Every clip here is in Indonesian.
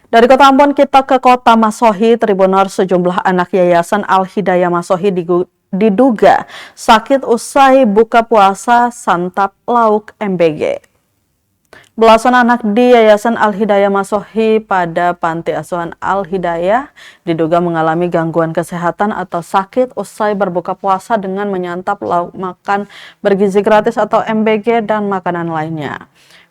Dari Kota Ambon kita ke Kota Masohi, Tribunor sejumlah anak Yayasan Al-Hidayah Masohi diduga sakit usai buka puasa santap lauk MBG. Belasan anak di Yayasan Al-Hidayah Masohi pada Panti Asuhan Al-Hidayah diduga mengalami gangguan kesehatan atau sakit usai berbuka puasa dengan menyantap lauk makan bergizi gratis atau MBG dan makanan lainnya.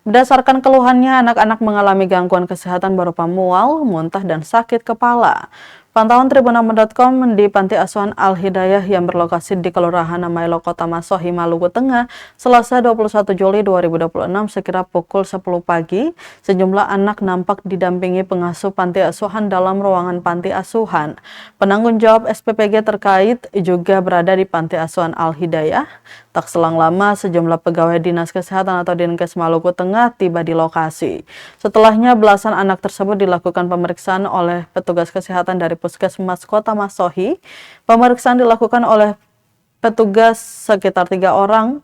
Berdasarkan keluhannya, anak-anak mengalami gangguan kesehatan berupa mual, muntah, dan sakit kepala. Pantauan Tribunambon.com di Panti Asuhan Al-Hidayah yang berlokasi di Kelurahan Namailo, Kota Masohi, Maluku Tengah, Selasa 21 Juli 2026 sekira pukul 10 pagi, sejumlah anak nampak didampingi pengasuh Panti Asuhan dalam ruangan Panti Asuhan. Penanggung jawab SPPG terkait juga berada di Panti Asuhan Al-Hidayah. Tak selang lama, sejumlah pegawai Dinas Kesehatan atau Dinkes Maluku Tengah tiba di lokasi. Setelahnya, belasan anak tersebut dilakukan pemeriksaan oleh petugas kesehatan dari Puskesmas Kota Masohi. Pemeriksaan dilakukan oleh petugas sekitar 3 orang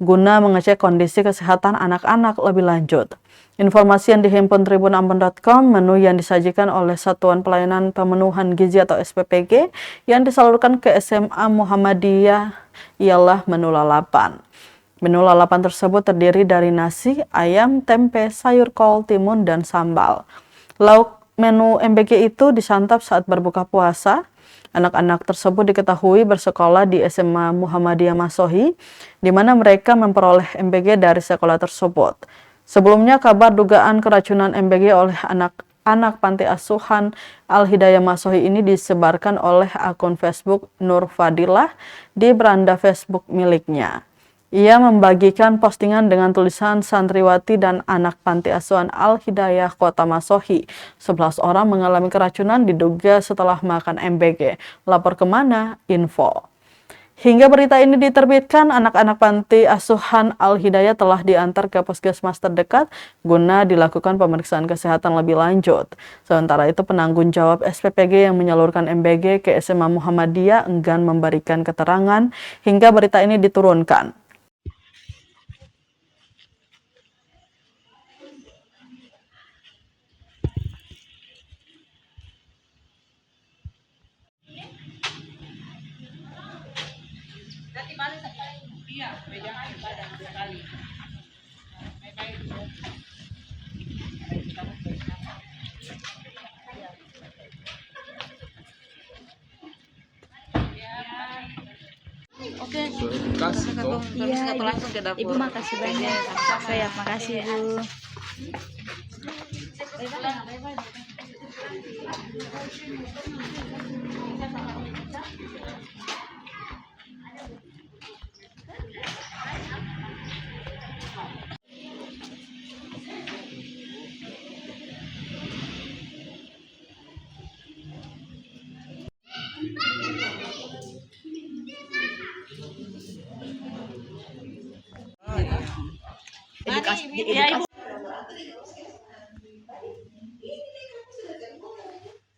guna mengecek kondisi kesehatan anak-anak lebih lanjut. Informasi yang dihimpun Tribunambon.com, menu yang disajikan oleh Satuan Pelayanan Pemenuhan Gizi atau SPPG yang disalurkan ke SMA Muhammadiyah ialah menu lalapan. Menu lalapan tersebut terdiri dari nasi, ayam, tempe, sayur kol, timun, dan sambal. Lauk menu MBG itu disantap saat berbuka puasa. Anak-anak tersebut diketahui bersekolah di SMA Muhammadiyah Masohi, di mana mereka memperoleh MBG dari sekolah tersebut. Sebelumnya, kabar dugaan keracunan MBG oleh anak-anak Panti Asuhan Al-Hidayah Masohi ini disebarkan oleh akun Facebook Nur Fadilah di beranda Facebook miliknya. Ia membagikan postingan dengan tulisan santriwati dan anak Panti Asuhan Al-Hidayah Kota Masohi. 11 orang mengalami keracunan diduga setelah makan MBG. Lapor kemana? Info. Hingga berita ini diterbitkan, anak-anak Panti Asuhan Al-Hidayah telah diantar ke puskesmas terdekat guna dilakukan pemeriksaan kesehatan lebih lanjut. Sementara itu, penanggung jawab SPPG yang menyalurkan MBG ke SMA Muhammadiyah enggan memberikan keterangan hingga berita ini diturunkan. Oke, Iya, Ibu langsung ke dapur. Ibu makasih banyak. Saya makasih Bu.